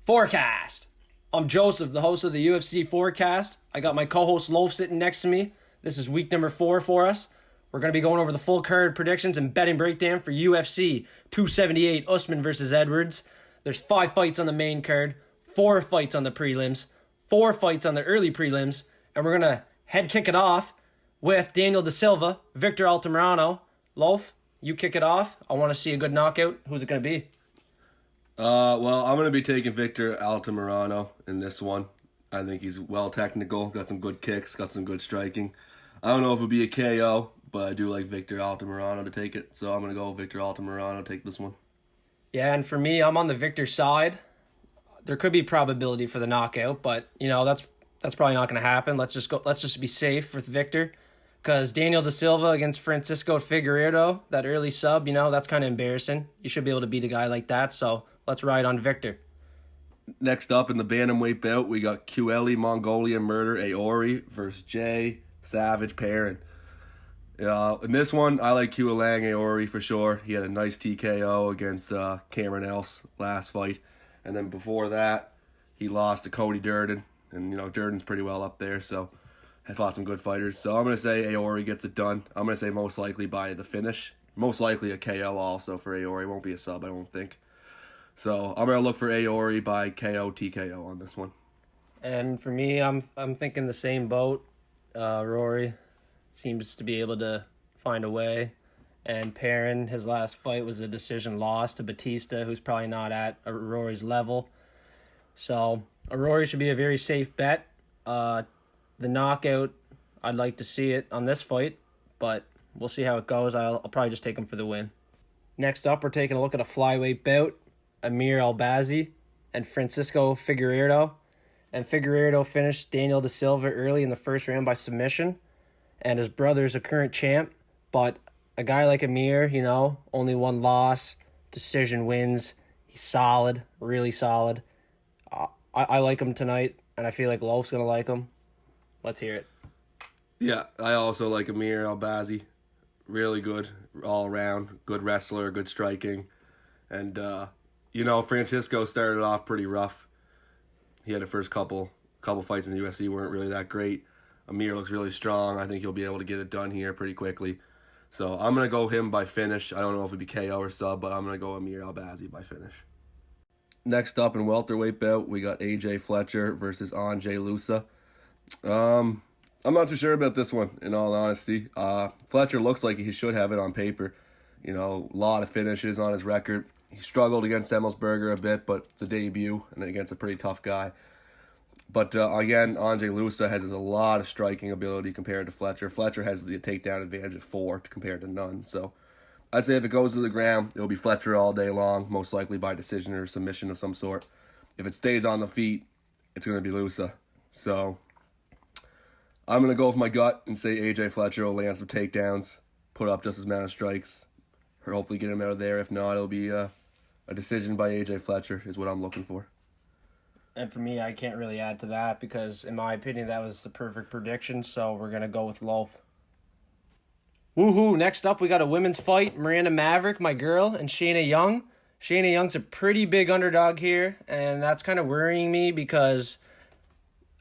Forecast. I'm Joseph, the host of the UFC Forecast. I got my co-host Loaf sitting next to me. This is week number 4 for us. We're going to be going over the full card predictions and betting breakdown for UFC 278 Usman versus Edwards. There's 5 fights on the main card, 4 fights on the prelims, 4 fights on the early prelims, and we're going to head kick it off with Daniel Da Silva, Victor Altamirano. Loaf, you kick it off. I want to see a good knockout. Who's it going to be? Well, I'm going to be taking Victor Altamirano in this one. I think he's well technical, got some good kicks, got some good striking. I don't know if it'll be a KO, but I do like Victor Altamirano to take it, so I'm going to go Victor Altamirano to take this one. Yeah, and for me, I'm on the Victor side. There could be probability for the knockout, but that's probably not going to happen. Let's just be safe with Victor, because Daniel Da Silva against Francisco Figueiredo, that early sub, that's kind of embarrassing. You should be able to beat a guy like that, so let's ride on Victor. Next up in the bantamweight bout, we got QLE Mongolia Murder Aori versus Jay Savage Perrin. In this one, I like QLang Aori for sure. He had a nice TKO against Cameron Else last fight. And then before that, he lost to Cody Durden. And, Durden's pretty well up there, so I fought some good fighters. So I'm going to say Aori gets it done. I'm going to say most likely by the finish. Most likely a KO also for Aori. It won't be a sub, I don't think. So I'm going to look for Aori by KO, TKO on this one. And for me, I'm thinking the same boat. Rory seems to be able to find a way. And Perrin, his last fight was a decision loss to Batista, who's probably not at Rory's level. So Rory should be a very safe bet. The knockout, I'd like to see it on this fight, but we'll see how it goes. I'll probably just take him for the win. Next up, we're taking a look at a flyweight bout. Amir Albazi and Francisco Figueiredo. And Figueiredo finished Daniel Da Silva early in the first round by submission. And his brother's a current champ. But a guy like Amir, only one loss, decision wins. He's solid, really solid. I like him tonight, and I feel like Loaf's going to like him. Let's hear it. Yeah, I also like Amir Albazi. Really good all around. Good wrestler, good striking. And, Francisco started off pretty rough. He had the first couple fights in the UFC weren't really that great. Amir looks really strong. I think he'll be able to get it done here pretty quickly. So I'm going to go him by finish. I don't know if it'd be KO or sub, but I'm going to go Amir Albazi by finish. Next up in welterweight bout, we got AJ Fletcher versus Ange Lusa. I'm not too sure about this one, in all honesty. Fletcher looks like he should have it on paper. A lot of finishes on his record. He struggled against Emmelsberger a bit, but it's a debut and against a pretty tough guy. But again, Ange Lusa has a lot of striking ability compared to Fletcher. Fletcher has the takedown advantage of 4 compared to none. So I'd say if it goes to the ground, it'll be Fletcher all day long, most likely by decision or submission of some sort. If it stays on the feet, it's going to be Lusa. So I'm going to go with my gut and say AJ Fletcher will land some takedowns, put up just as many strikes, or hopefully get him out of there. If not, it'll be a decision by AJ Fletcher is what I'm looking for. And for me, I can't really add to that because, in my opinion, that was the perfect prediction, so we're going to go with Loaf. Woohoo! Next up, we got a women's fight. Miranda Maverick, my girl, and Shayna Young. Shayna Young's a pretty big underdog here, and that's kind of worrying me because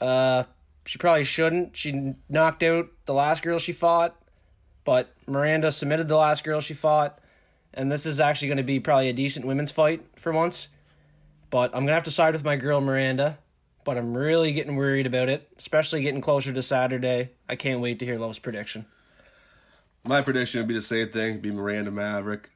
she probably shouldn't. She knocked out the last girl she fought, but Miranda submitted the last girl she fought, and this is actually going to be probably a decent women's fight for once. But I'm going to have to side with my girl Miranda, but I'm really getting worried about it, especially getting closer to Saturday. I can't wait to hear Love's prediction. My prediction would be the same thing, be Miranda Maverick.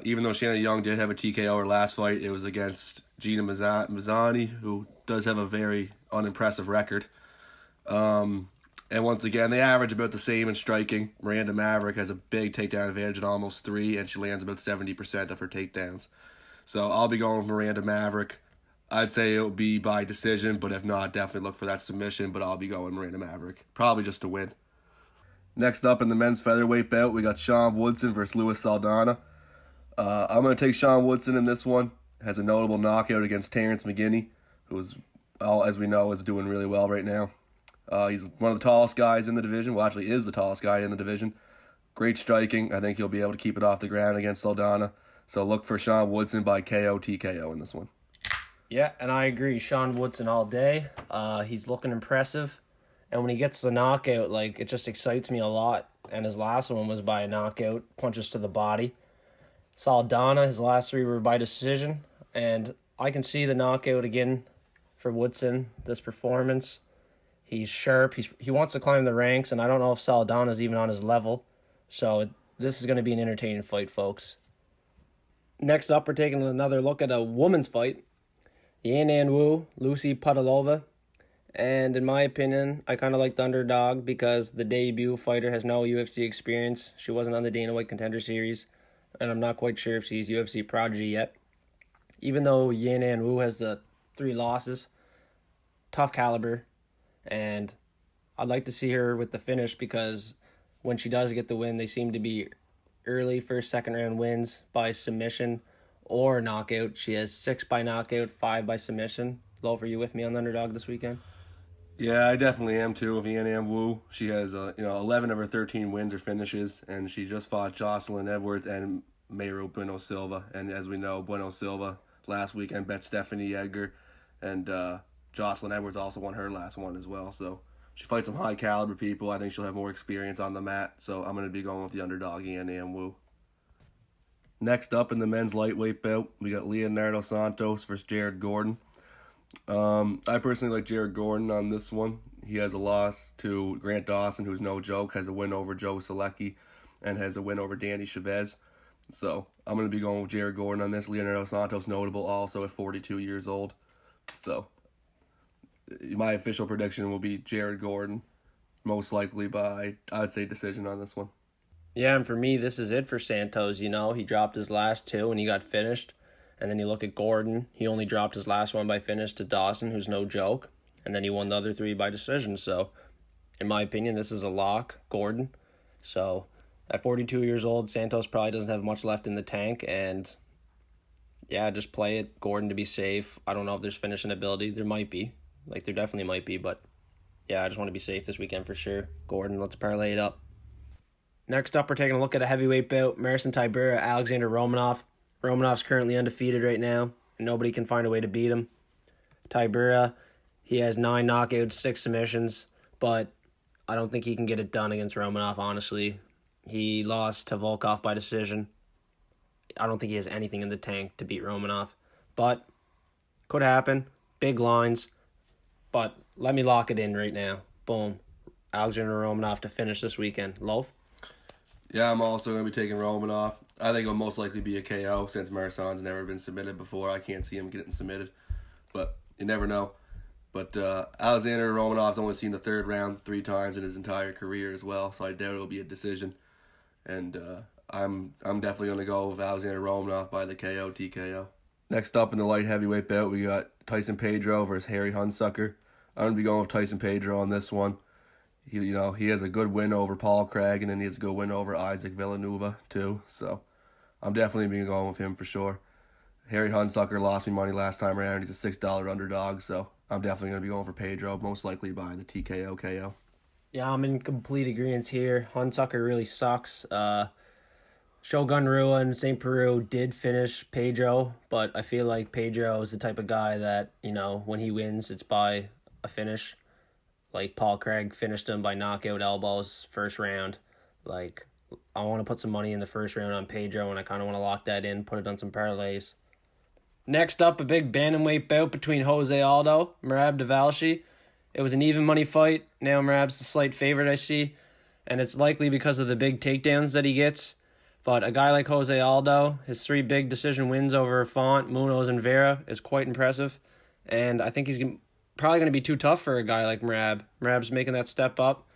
Even though Shanna Young did have a TKO her last fight, it was against Gina Mazzani, who does have a very unimpressive record. And once again, they average about the same in striking. Miranda Maverick has a big takedown advantage at almost 3, and she lands about 70% of her takedowns. So I'll be going with Miranda Maverick. I'd say it'll be by decision, but if not, definitely look for that submission, but I'll be going Miranda Maverick. Probably just to win. Next up in the men's featherweight bout, we got Sean Woodson versus Luis Saldana. I'm going to take Sean Woodson in this one. Has a notable knockout against Terrence McGinney, who is, as we know, is doing really well right now. He's one of the tallest guys in the division. Well, actually is the tallest guy in the division. Great striking. I think he'll be able to keep it off the ground against Saldana. So look for Sean Woodson by KO TKO in this one. Yeah, and I agree. Sean Woodson all day. He's looking impressive. And when he gets the knockout, like, it just excites me a lot. And his last one was by a knockout, punches to the body. Saldana, his last three were by decision. And I can see the knockout again for Woodson, this performance. He's sharp. He wants to climb the ranks, and I don't know if Saldana's even on his level. So this is going to be an entertaining fight, folks. Next up, we're taking another look at a woman's fight. Yanan Wu, Lucy Padalova. And in my opinion, I kind of like the underdog because the debut fighter has no UFC experience. She wasn't on the Dana White Contender Series, and I'm not quite sure if she's UFC prodigy yet. Even though Yanan Wu has the 3 losses, tough caliber, and I'd like to see her with the finish because when she does get the win, they seem to be early first, second round wins by submission or knockout. She has 6 by knockout, 5 by submission. Loaf, are you with me on the underdog this weekend? Yeah, I definitely am too. With Yanan Wu, she has 11 of her 13 wins or finishes, and she just fought Jocelyn Edwards and Mayro Bueno Silva. And as we know, Bueno Silva last weekend bet Stephanie Edgar, and Jocelyn Edwards also won her last one as well. So she fights some high caliber people. I think she'll have more experience on the mat. So I'm going to be going with the underdog, Yanan Wu. Next up in the men's lightweight bout, we got Leonardo Santos versus Jared Gordon. I personally like Jared Gordon on this one. He has a loss to Grant Dawson, who's no joke, has a win over Joe Selecki, and has a win over Danny Chavez. So I'm going to be going with Jared Gordon on this. Leonardo Santos, notable also at 42 years old. So my official prediction will be Jared Gordon, most likely by, I'd say, decision on this one. Yeah, and for me, this is it for Santos. You know, he dropped his last 2 and he got finished. And then you look at Gordon, he only dropped his last one by finish to Dawson, who's no joke. And then he won the other 3 by decision. So, in my opinion, this is a lock, Gordon. So, at 42 years old, Santos probably doesn't have much left in the tank. And, yeah, just play it, Gordon, to be safe. I don't know if there's finishing ability. There might be. Like, there definitely might be. But, yeah, I just want to be safe this weekend for sure. Gordon, let's parlay it up. Next up, we're taking a look at a heavyweight bout. Marcin Tybura, Alexander Romanov. Romanov's currently undefeated right now, and nobody can find a way to beat him. Tybura, he has 9 knockouts, 6 submissions, but I don't think he can get it done against Romanov, honestly. He lost to Volkov by decision. I don't think he has anything in the tank to beat Romanov, but could happen. Big lines, but let me lock it in right now. Boom. Alexander Romanov to finish this weekend. Loaf? Yeah, I'm also going to be taking Romanov. I think it'll most likely be a KO since Marcin's never been submitted before. I can't see him getting submitted, but you never know. But Alexander Romanov's only seen the 3rd round 3 times in his entire career as well, so I doubt it'll be a decision. And I'm definitely going to go with Alexander Romanov by the KO, TKO. Next up in the light heavyweight bout, we got Tyson Pedro versus Harry Hunsucker. I'm going to be going with Tyson Pedro on this one. He has a good win over Paul Craig, and then he has a good win over Isaac Villanueva too. So I'm definitely being going with him for sure. Harry Hunsucker lost me money last time around. He's a $6 underdog, so I'm definitely going to be going for Pedro, most likely by the TKO KO. Yeah, I'm in complete agreement here. Hunsucker really sucks. Shogun Rua and St. Peru did finish Pedro, but I feel like Pedro is the type of guy that, when he wins, it's by a finish. Like Paul Craig finished him by knockout elbows first round. Like, I want to put some money in the first round on Pedro, and I kind of want to lock that in, put it on some parlays. Next up, a big bantamweight bout between Jose Aldo, Merab Devalshi. It was an even money fight. Now Merab's the slight favorite, I see, and it's likely because of the big takedowns that he gets. But a guy like Jose Aldo, his 3 big decision wins over Font, Munoz, and Vera is quite impressive, and I think he's probably going to be too tough for a guy like Merab. Merab's making that step up,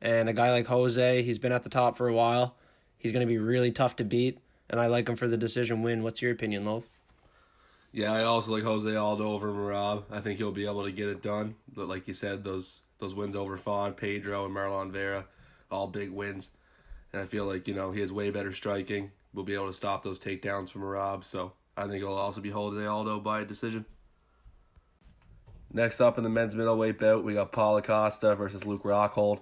and a guy like Jose, he's been at the top for a while. He's going to be really tough to beat, and I like him for the decision win. What's your opinion, Loaf? Yeah, I also like Jose Aldo over Merab. I think he'll be able to get it done. But like you said, those wins over Font, Pedro, and Marlon Vera, all big wins. And I feel like, he has way better striking. We'll be able to stop those takedowns from Merab. So I think it'll also be Jose Aldo by decision. Next up in the men's middleweight bout, we got Paulo Costa versus Luke Rockhold.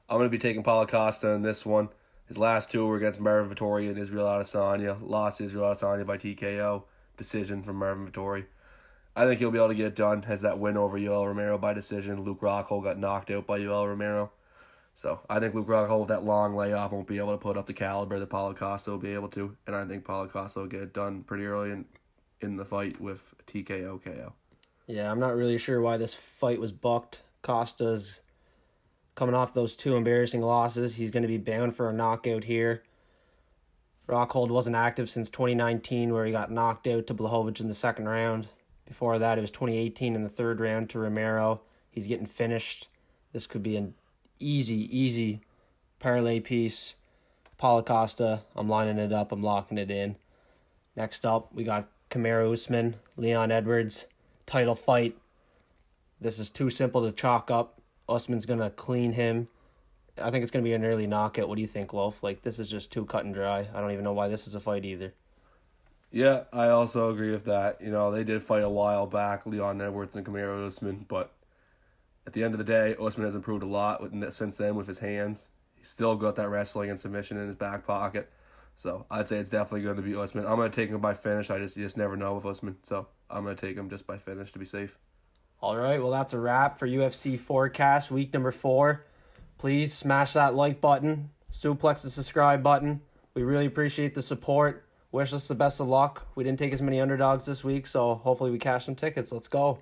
I'm going to be taking Paulo Costa in this one. His last 2 were against Marvin Vettori and Israel Adesanya. Lost Israel Adesanya by TKO. Decision from Marvin Vettori. I think he'll be able to get it done. Has that win over Yoel Romero by decision. Luke Rockhold got knocked out by Yoel Romero. So I think Luke Rockhold with that long layoff won't be able to put up the caliber that Paulo Costa will be able to. And I think Paulo Costa will get it done pretty early in the fight with TKO KO. Yeah, I'm not really sure why this fight was booked. Costa's coming off those 2 embarrassing losses. He's going to be bound for a knockout here. Rockhold wasn't active since 2019, where he got knocked out to Blachowicz in the second round. Before that, it was 2018 in the third round to Romero. He's getting finished. This could be an easy parlay piece. Paulo Costa, I'm lining it up. I'm locking it in. Next up, we got Kamaru Usman, Leon Edwards. Title fight. This is too simple to chalk up. Usman's going to clean him. I think it's going to be an early knockout. What do you think, Loaf? Like, this is just too cut and dry. I don't even know why this is a fight either. Yeah, I also agree with that. You know, they did fight a while back, Leon Edwards and Kamaru Usman, but at the end of the day, Usman has improved a lot since then with his hands. He's still got that wrestling and submission in his back pocket. So I'd say it's definitely going to be Usman. I'm going to take him by finish. You just never know with Usman. So I'm going to take him just by finish to be safe. All right, well, that's a wrap for UFC Forecast, week number 4. Please smash that like button, suplex the subscribe button. We really appreciate the support. Wish us the best of luck. We didn't take as many underdogs this week, so hopefully we cash some tickets. Let's go.